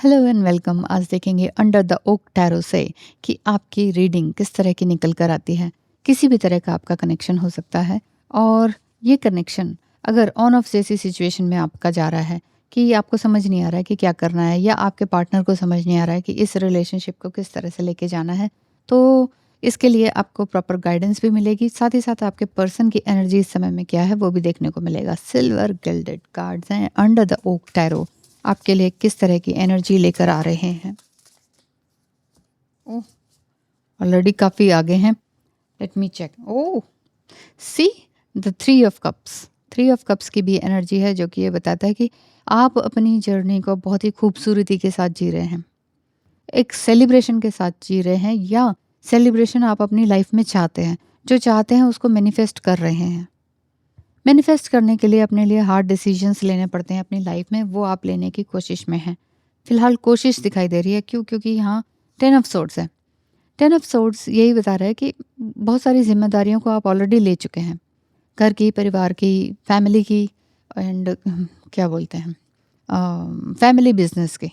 Hello and welcome. आज देखेंगे under the oak tarot से कि आपकी रीडिंग किस तरह की निकल कर आती है। किसी भी तरह का आपका कनेक्शन हो सकता है और ये कनेक्शन अगर ऑन ऑफ जैसी सिचुएशन में आपका जा रहा है कि आपको समझ नहीं आ रहा है कि क्या करना है, या आपके पार्टनर को समझ नहीं आ रहा है कि इस रिलेशनशिप को किस तरह से लेके जाना है, तो इसके लिए आपको प्रॉपर गाइडेंस भी मिलेगी। साथ ही साथ आपके पर्सन की एनर्जी इस समय में क्या है वो भी देखने को मिलेगा। सिल्वर गिल्डेड कार्ड्स हैं अंडर द ओक टैरो, आपके लिए किस तरह की एनर्जी लेकर आ रहे हैं। ओह, ऑलरेडी काफ़ी आगे हैं। Let me check. Oh, see the three of cups. Three of cups की भी एनर्जी है जो कि ये बताता है कि आप अपनी जर्नी को बहुत ही खूबसूरती के साथ जी रहे हैं, एक सेलिब्रेशन के साथ जी रहे हैं, या सेलिब्रेशन आप अपनी लाइफ में चाहते हैं। जो चाहते हैं उसको मैनिफेस्ट कर रहे हैं। मैनिफेस्ट करने के लिए अपने लिए हार्ड डिसीजंस लेने पड़ते हैं अपनी लाइफ में, वो आप लेने की कोशिश में हैं। फिलहाल कोशिश दिखाई दे रही है। क्यों? क्योंकि यहाँ 10 ऑफ सोर्ड्स है। 10 ऑफ सोर्ड्स यही बता रहा है कि बहुत सारी जिम्मेदारियों को आप ऑलरेडी ले चुके हैं, घर की, परिवार की, फैमिली की, एंड क्या बोलते हैं, फैमिली बिजनेस की।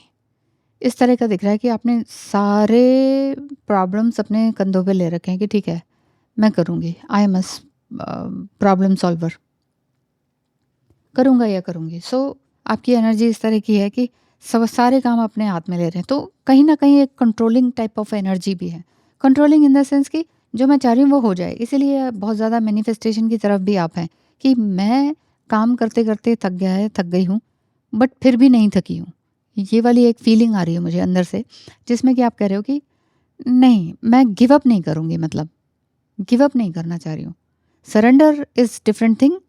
इस तरह का दिख रहा है कि आपने सारे प्रॉब्लम्स अपने कंधों पे ले रखे हैं कि ठीक है, मैं करूँगी, I am a problem solver, करूँगा या करूँगी। आपकी एनर्जी इस तरह की है कि सब सारे काम अपने हाथ में ले रहे हैं। तो कहीं न कहीं एक कंट्रोलिंग टाइप ऑफ एनर्जी भी है। कंट्रोलिंग इन द सेंस कि जो मैं चाह रही हूँ वो हो जाए। इसीलिए बहुत ज़्यादा मैनिफेस्टेशन की तरफ भी आप हैं कि मैं काम करते-करते थक गया है, थक गई हूँ, बट फिर भी नहीं थकी हूँ। ये वाली एक फीलिंग आ रही है मुझे अंदर से, जिसमें कि आप कह रहे हो कि नहीं, मैं गिव अप नहीं करूँगी, मतलब गिव अप नहीं करना चाह रही हूँ। Surrender is different thing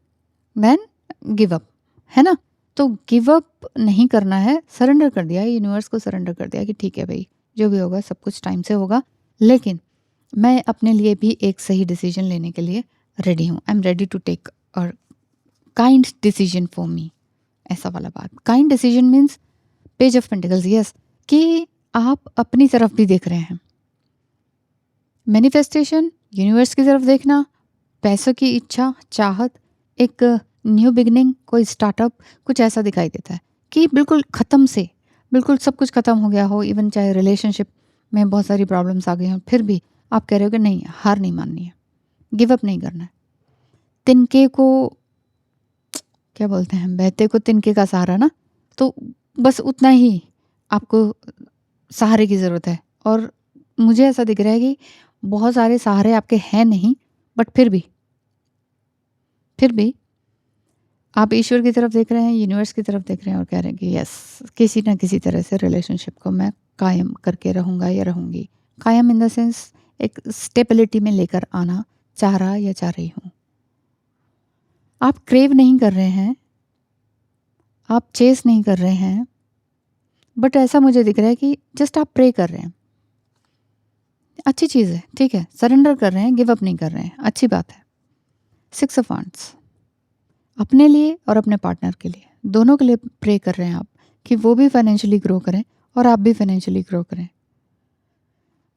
than give up, है ना? तो गिव अप नहीं करना है, सरेंडर कर दिया है, यूनिवर्स को सरेंडर कर दिया कि ठीक है भई, जो भी होगा सब कुछ टाइम से होगा, लेकिन मैं अपने लिए भी एक सही डिसीजन लेने के लिए रेडी हूँ। I am ready to take a kind decision for me. ऐसा वाला बात। Kind decision means page of pentacles, yes, कि आप अपनी तरफ भी देख रहे हैं। मैनिफेस्टेशन, यूनिवर्स की तरफ देखना, पैसों की इच्छा, चाहत, एक न्यू बिगनिंग, कोई स्टार्टअप, कुछ ऐसा दिखाई देता है कि बिल्कुल ख़त्म से, बिल्कुल सब कुछ ख़त्म हो गया हो। इवन चाहे रिलेशनशिप में बहुत सारी प्रॉब्लम्स आ गई हों, फिर भी आप कह रहे हो कि नहीं, हार नहीं माननी है, गिव अप नहीं करना है। तिनके को क्या बोलते हैं, बहते को तिनके का सहारा ना, तो बस उतना ही आपको सहारे की ज़रूरत है। और मुझे ऐसा दिख रहा है कि बहुत सारे सहारे आपके हैं नहीं, बट फिर भी आप ईश्वर की तरफ देख रहे हैं, यूनिवर्स की तरफ देख रहे हैं और कह रहे हैं कि यस, किसी ना किसी तरह से रिलेशनशिप को मैं कायम करके रहूँगा या रहूँगी। कायम इन द सेंस एक स्टेबिलिटी में लेकर आना चाह रहा या चाह रही हूँ। आप क्रेव नहीं कर रहे हैं, आप चेस नहीं कर रहे हैं, बट ऐसा मुझे दिख रहा है कि जस्ट आप प्रे कर रहे हैं। अच्छी चीज़ है, ठीक है, सरेंडर कर रहे हैं, गिव अप नहीं कर रहे हैं, अच्छी बात है। 6 ऑफ वांड्स, अपने लिए और अपने पार्टनर के लिए, दोनों के लिए प्रे कर रहे हैं आप कि वो भी फाइनेंशियली ग्रो करें और आप भी फाइनेंशियली ग्रो करें।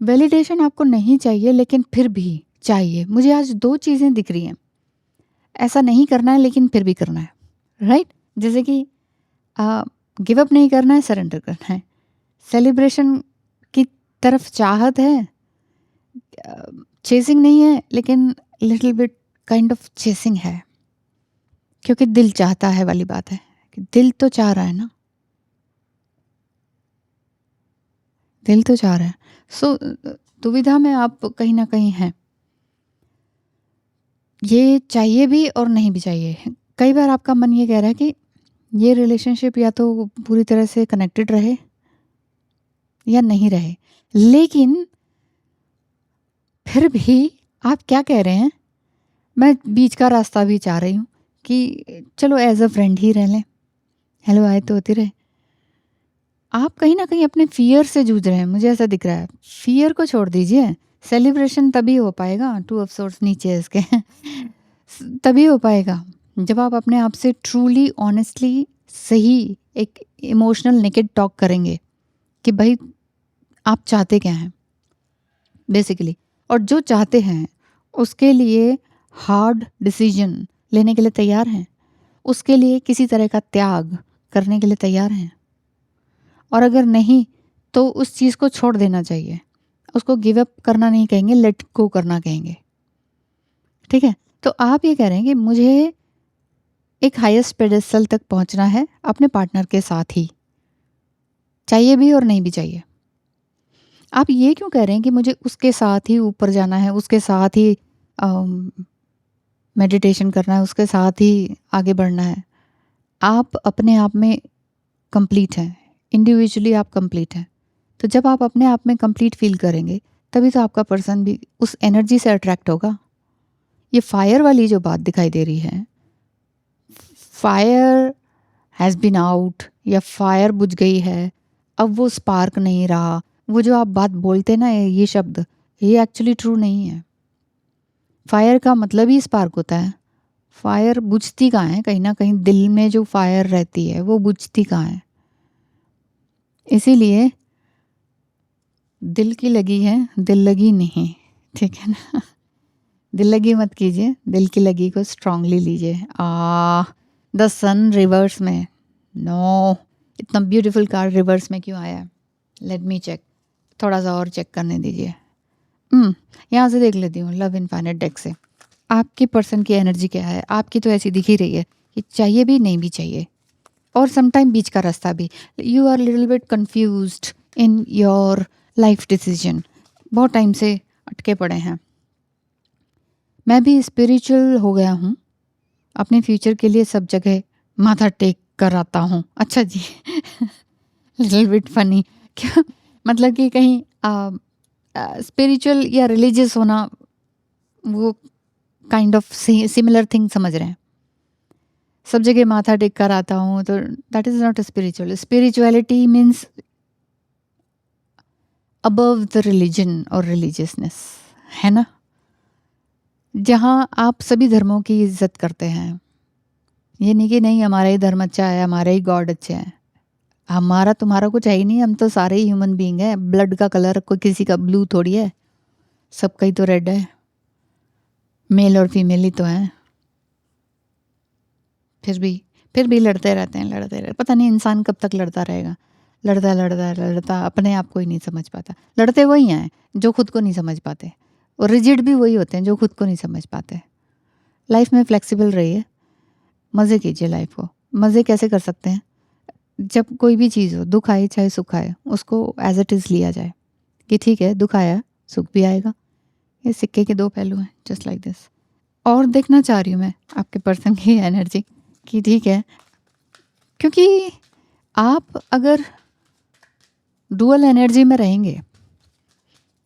वैलिडेशन आपको नहीं चाहिए, लेकिन फिर भी चाहिए। मुझे आज 2 चीज़ें दिख रही हैं। ऐसा नहीं करना है लेकिन फिर भी करना है, राइट? जैसे कि गिव अप नहीं करना है, सरेंडर करना है। सेलिब्रेशन की तरफ चाहत है, चेसिंग नहीं है, लेकिन little bit kind of chasing है, क्योंकि दिल चाहता है वाली बात है कि दिल तो चाह रहा है ना, दिल तो चाह रहा है। सो दुविधा में आप कहीं ना कहीं हैं, ये चाहिए भी और नहीं भी चाहिए। कई बार आपका मन ये कह रहा है कि ये रिलेशनशिप या तो पूरी तरह से कनेक्टेड रहे या नहीं रहे, लेकिन फिर भी आप क्या कह रहे हैं, मैं बीच का रास्ता भी चाह रही हूँ कि चलो एज अ फ्रेंड ही रह लें, हेलो आए तो होती रहे। आप कहीं ना कहीं अपने फियर से जूझ रहे हैं, मुझे ऐसा दिख रहा है। फियर को छोड़ दीजिए, सेलिब्रेशन तभी हो पाएगा, 2 ऑफ सोर्ड्स नीचे है इसके तभी हो पाएगा जब आप अपने आप से ट्रूली ऑनेस्टली सही एक इमोशनल नेकेड टॉक करेंगे कि भाई आप चाहते क्या हैं बेसिकली, और जो चाहते हैं उसके लिए हार्ड डिसीजन लेने के लिए तैयार हैं, उसके लिए किसी तरह का त्याग करने के लिए तैयार हैं। और अगर नहीं तो उस चीज़ को छोड़ देना चाहिए। उसको गिव अप करना नहीं कहेंगे, लेट गो करना कहेंगे। ठीक है? तो आप ये कह रहे हैं कि मुझे एक हाईएस्ट पेडेस्टल तक पहुंचना है अपने पार्टनर के साथ ही, चाहिए भी और नहीं भी चाहिए। आप ये क्यों कह रहे हैं कि मुझे उसके साथ ही ऊपर जाना है, उसके साथ ही मेडिटेशन करना है, उसके साथ ही आगे बढ़ना है? आप अपने आप में कंप्लीट हैं, इंडिविजुअली आप कंप्लीट हैं। तो जब आप अपने आप में कंप्लीट फील करेंगे तभी तो आपका पर्सन भी उस एनर्जी से अट्रैक्ट होगा। ये फायर वाली जो बात दिखाई दे रही है, फायर हैज़ बीन आउट या फायर बुझ गई है, अब वो स्पार्क नहीं रहा, वो जो आप बात बोलते ना ये शब्द, ये एक्चुअली ट्रू नहीं है। फायर का मतलब ही स्पार्क होता है। फायर बुझती कहाँ है? कहीं ना कहीं दिल में जो फायर रहती है वो बुझती कहाँ है? इसीलिए दिल की लगी है, दिल लगी नहीं। ठीक है ना? दिल लगी मत कीजिए, दिल की लगी को स्ट्रांगली लीजिए। द सन रिवर्स में, नो, इतना ब्यूटीफुल कार्ड रिवर्स में क्यों आया है? लेट मी चेक, थोड़ा सा और चेक करने दीजिए। यहाँ से देख लेती हूँ, लव इनफाइनाइट डेक से आपकी पर्सन की एनर्जी क्या है। आपकी तो ऐसी दिख ही रही है कि चाहिए भी नहीं भी चाहिए, और समटाइम बीच का रास्ता भी। You are little bit confused in your life decision, बहुत टाइम से अटके पड़े हैं। मैं भी स्पिरिचुअल हो गया हूँ, अपने फ्यूचर के लिए सब जगह माथा टेक कर आता हूँ। अच्छा जी, लिटिल बिट फनी क्या? मतलब कि कहीं स्पिरिचुअल या रिलीजियस होना वो काइंड ऑफ सिमिलर थिंग समझ रहे हैं। सब जगह माथा टेक कर आता हूँ तो that is not spiritual. Spirituality means above the religion और रिलीजियसनेस, है ना? जहाँ आप सभी धर्मों की इज्जत करते हैं। ये नहीं कि नहीं हमारा ही धर्म अच्छा है, हमारे ही गॉड अच्छे हैं। हमारा तुम्हारा कुछ है ही नहीं, हम तो सारे ही ह्यूमन बीइंग है। ब्लड का कलर कोई किसी का ब्लू थोड़ी है, सबका ही तो रेड है। मेल और फीमेल ही तो है। फिर भी लड़ते रहते हैं, लड़ते रहते। पता नहीं इंसान कब तक लड़ता रहेगा। लड़ता लड़ता लड़ता अपने आप को ही नहीं समझ पाता। लड़ते वही हैं जो खुद को नहीं समझ पाते, और रिजिड भी वही होते हैं जो खुद को नहीं समझ पाते। लाइफ में फ्लेक्सिबल रहिए, मज़े कीजिए लाइफ को। मज़े कैसे कर सकते हैं? जब कोई भी चीज़ हो, दुख आए चाहे सुख आए, उसको एज इट इज़ लिया जाए कि ठीक है, दुख आया, सुख भी आएगा। ये सिक्के के दो पहलू हैं, जस्ट लाइक दिस। और देखना चाह रही हूँ मैं आपके पर्सन की एनर्जी कि ठीक है, क्योंकि आप अगर डुअल एनर्जी में रहेंगे,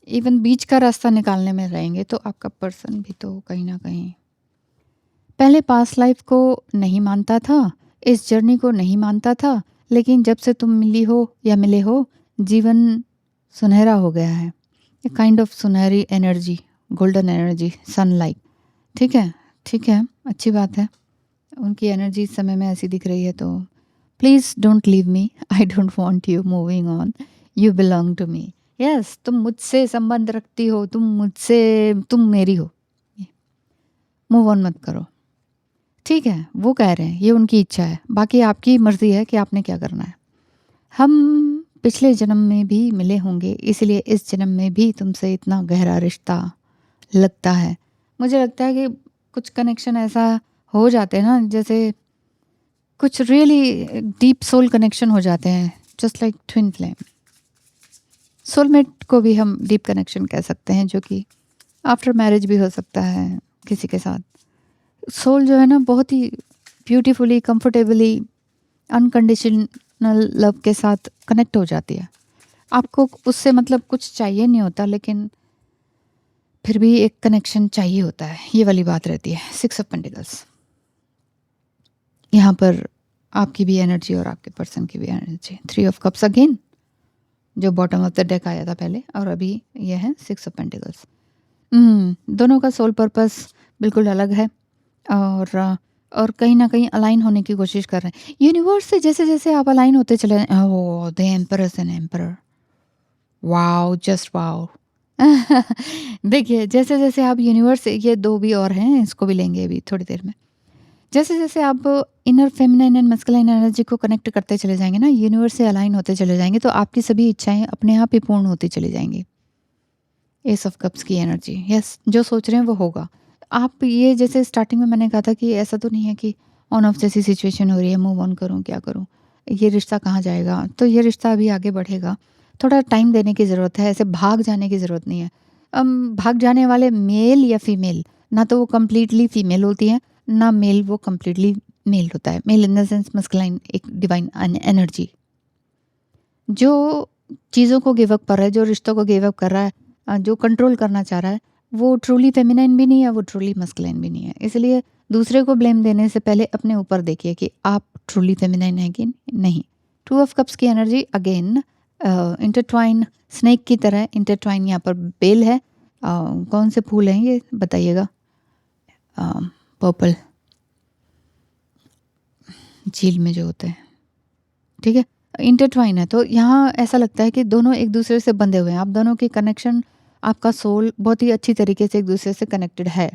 इवन बीच का रास्ता निकालने में रहेंगे, तो आपका पर्सन भी तो कहीं ना कहीं पहले पास्ट लाइफ को नहीं मानता था, इस जर्नी को नहीं मानता था, लेकिन जब से तुम मिली हो या मिले हो, जीवन सुनहरा हो गया है। ए काइंड ऑफ सुनहरी एनर्जी, गोल्डन एनर्जी, सनलाइट। ठीक है, ठीक है, अच्छी बात है। उनकी एनर्जी इस समय में ऐसी दिख रही है, तो please don't leave me, I don't want you, moving on, you belong to me. Yes, तुम मुझसे संबंध रखती हो, तुम मेरी हो, मूव ऑन मत करो। ठीक है, वो कह रहे हैं, ये उनकी इच्छा है, बाकी आपकी मर्जी है कि आपने क्या करना है। हम पिछले जन्म में भी मिले होंगे, इसलिए इस जन्म में भी तुमसे इतना गहरा रिश्ता लगता है। मुझे लगता है कि कुछ कनेक्शन ऐसा हो जाते हैं ना, जैसे कुछ रियली डीप सोल कनेक्शन हो जाते हैं, just like twin flame. Soulmate को भी हम डीप कनेक्शन कह सकते हैं, जो कि आफ्टर मैरिज भी हो सकता है किसी के साथ। सोल जो है ना, बहुत ही ब्यूटीफुली, कंफर्टेबली, अनकंडीशनल लव के साथ कनेक्ट हो जाती है। आपको उससे मतलब कुछ चाहिए नहीं होता, लेकिन फिर भी एक कनेक्शन चाहिए होता है, ये वाली बात रहती है। 6 ऑफ पेंटिकल्स, यहाँ पर आपकी भी एनर्जी और आपके पर्सन की भी एनर्जी। 3 ऑफ कप्स अगेन, जो बॉटम ऑफ द डेक आया था पहले, और अभी ये है 6 ऑफ पेंटिकल्स। दोनों का सोल पर्पस बिल्कुल अलग है, और कहीं ना कहीं अलाइन होने की कोशिश कर रहे हैं यूनिवर्स से। जैसे जैसे आप अलाइन होते चले, oh the empress and emperor, wow, just wow. देखिए, जैसे जैसे आप यूनिवर्स से, ये दो भी और हैं, इसको भी लेंगे अभी थोड़ी देर में। जैसे जैसे आप inner feminine and masculine energy को कनेक्ट करते चले जाएंगे ना, यूनिवर्स से अलाइन होते चले जाएंगे, तो आपकी सभी इच्छाएं अपने आप ही पूर्ण होती चली जाएंगी। एस ऑफ कप्स की एनर्जी, यस, जो सोच रहे हैं वो होगा। आप ये जैसे स्टार्टिंग में मैंने कहा था कि ऐसा तो नहीं है कि ऑन ऑफ जैसी सिचुएशन हो रही है, मूव ऑन करूं, क्या करूं, ये रिश्ता कहाँ जाएगा, तो ये रिश्ता अभी आगे बढ़ेगा। थोड़ा टाइम देने की ज़रूरत है, ऐसे भाग जाने की ज़रूरत नहीं है। भाग जाने वाले मेल या फीमेल, ना तो वो कम्प्लीटली फीमेल होती है, ना मेल वो कम्प्लीटली मेल होता है। Male in the sense masculine, एक डिवाइन एनर्जी जो चीज़ों को गिव अप कर रहा है, जो रिश्तों को गिव अप कर रहा है, जो कंट्रोल करना चाह रहा है, वो ट्रूली फेमिनाइन भी नहीं है, वो ट्रूली मस्कुलाइन भी नहीं है। इसलिए दूसरे को ब्लेम देने से पहले अपने ऊपर देखिए कि आप ट्रूली फेमिनाइन है कि नहीं। टू ऑफ कप्स की एनर्जी अगेन इंटरट्वाइन, स्नेक की तरह इंटरट्वाइन। यहाँ पर बेल है, कौन से फूल हैं ये बताइएगा, पर्पल, झील में जो होते हैं, ठीक है, इंटरट्वाइन है। तो यहाँ ऐसा लगता है कि दोनों एक दूसरे से बंधे हुए हैं, आप दोनों की कनेक्शन, आपका सोल बहुत ही अच्छी तरीके से एक दूसरे से कनेक्टेड है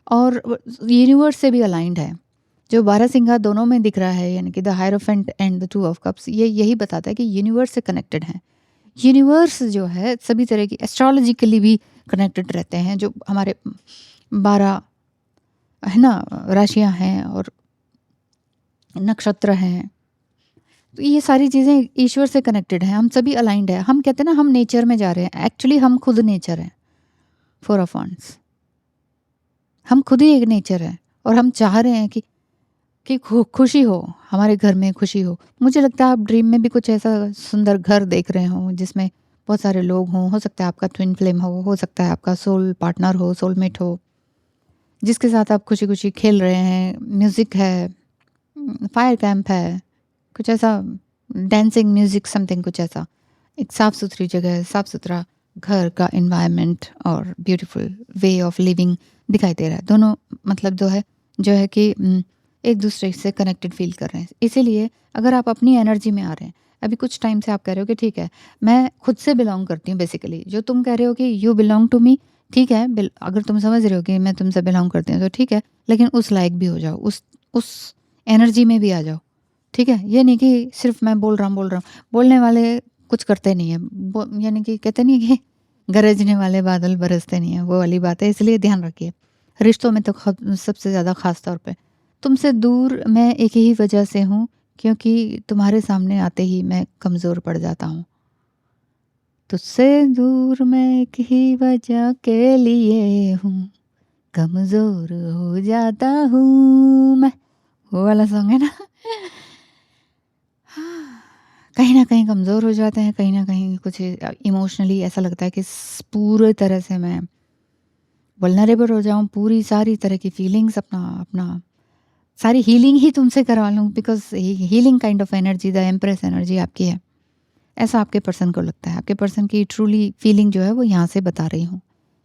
और यूनिवर्स से भी अलाइंड है। जो बारहसिंगा दोनों में दिख रहा है, यानी कि the hierophant and the two of cups, ये यही बताता है कि यूनिवर्स से कनेक्टेड है। यूनिवर्स जो है सभी तरह की एस्ट्रोलॉजिकली भी कनेक्टेड रहते हैं, जो हमारे 12 है ना राशियां हैं और नक्षत्र हैं, तो ये सारी चीज़ें ईश्वर से कनेक्टेड हैं। हम सभी अलाइंड है। हम कहते हैं ना हम नेचर में जा रहे हैं, एक्चुअली हम खुद नेचर हैं। फोर ऑफ वांड्स, हम खुद ही एक नेचर है और हम चाह रहे हैं कि खुशी हो, हमारे घर में खुशी हो। मुझे लगता है आप ड्रीम में भी कुछ ऐसा सुंदर घर देख रहे हो जिसमें बहुत सारे लोग हों, हो सकता है आपका ट्विन फ्लेम हो सकता है आपका सोल पार्टनर हो, सोलमेट हो, जिसके साथ आप खुशी खुशी खेल रहे हैं, म्यूज़िक है, फायर कैंप है, कुछ ऐसा, डांसिंग म्यूजिक समथिंग, कुछ ऐसा, एक साफ सुथरी जगह, साफ सुथरा घर का इन्वायरमेंट और ब्यूटीफुल वे ऑफ लिविंग दिखाई दे रहा है। दोनों मतलब जो है कि एक दूसरे से कनेक्टेड फील कर रहे हैं। इसीलिए अगर आप अपनी एनर्जी में आ रहे हैं, अभी कुछ टाइम से आप कह रहे हो कि ठीक है मैं खुद से बिलोंग करती हूँ, बेसिकली जो तुम कह रहे हो कि यू बिलोंग टू मी, ठीक है, अगर तुम समझ रहे हो कि मैं तुमसे बिलोंग करती हूँ तो ठीक है, लेकिन उस लायक भी हो जाओ, उस एनर्जी में भी आ जाओ, ठीक है। ये नहीं कि सिर्फ मैं बोल रहा हूँ, बोलने वाले कुछ करते नहीं है, यानी कि कहते नहीं कि गरजने वाले बादल बरसते नहीं है, वो वाली बात है। इसलिए ध्यान रखिए, रिश्तों में तो सबसे ज़्यादा खास तौर पे तुमसे दूर मैं एक ही वजह से हूँ, क्योंकि तुम्हारे सामने आते ही मैं कमज़ोर पड़ जाता हूँ। तुझसे दूर मैं एक ही वजह के लिए हूँ, कमज़ोर हो जाता हूँ मैं, वो वाला सॉन्ग है ना। हाँ, कहीं न कहीं कमज़ोर हो जाते हैं, कहीं न कहीं कुछ इमोशनली ऐसा लगता है कि पूरे तरह से मैं वल्नरेबल हो जाऊँ, पूरी सारी तरह की फीलिंग्स अपना अपना सारी हीलिंग ही तुमसे करवा लूँ, because healing kind of energy, the empress energy आपकी है। ऐसा आपके पर्सन को लगता है। आपके पर्सन की ट्रूली फीलिंग जो है वो यहाँ से बता रही हूँ।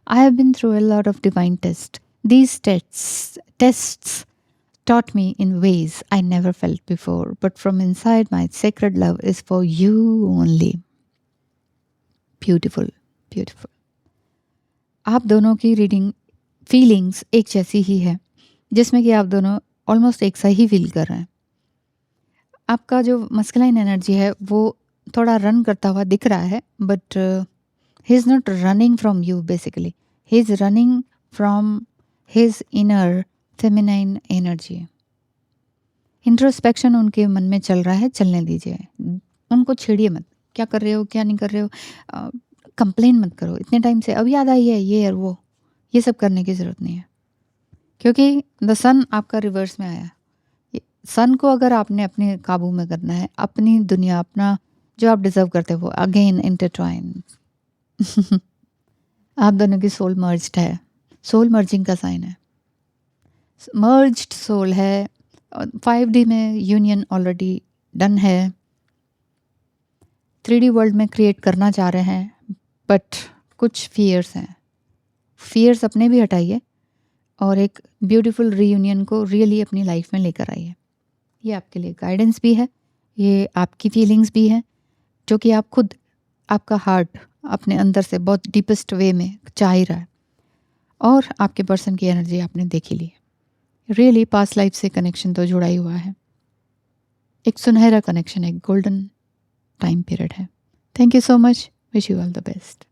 I have been through a lot of divine test. These tests taught me in ways I never felt before, but from inside, my sacred love is for you only. Beautiful, beautiful. आप दोनों की reading feelings एक जैसी ही है, जिसमें कि आप दोनों ऑलमोस्ट एक सा ही फील कर रहे हैं। आपका जो मस्कुलाइन एनर्जी है वो थोड़ा रन करता हुआ दिख रहा है, but he is not running from you, basically he is running from his inner feminine energy. Introspection उनके मन में चल रहा है, चलने दीजिए, उनको छेड़िए मत, क्या कर रहे हो क्या नहीं कर रहे हो, कंप्लेन मत करो इतने टाइम से, अब याद आई है ये और वो, ये सब करने की ज़रूरत नहीं है। क्योंकि द सन आपका रिवर्स में आया। सन को अगर आपने अपने काबू में करना है, अपनी दुनिया, अपना जो आप डिजर्व करते हो, अगेन इंटरट्वाइन। आप दोनों की सोल मर्ज्ड है, सोल मर्जिंग का साइन है, मर्ज्ड सोल है। 5D में यूनियन ऑलरेडी डन है, 3D वर्ल्ड में क्रिएट करना चाह रहे हैं, बट कुछ फियर्स हैं। फियर्स अपने भी हटाइए और एक ब्यूटीफुल रीयूनियन को रियली अपनी लाइफ में लेकर आइए। ये आपके लिए गाइडेंस भी है, ये आपकी फीलिंग्स भी है, जो कि आप खुद, आपका हार्ट अपने अंदर से बहुत डीपेस्ट वे में चाह ही रहा है, और आपके पर्सन की एनर्जी आपने देख ही ली। रियली पास्ट लाइफ से कनेक्शन तो जुड़ा ही हुआ है, एक सुनहरा कनेक्शन, एक गोल्डन टाइम पीरियड है। Thank you so much, wish you all the best.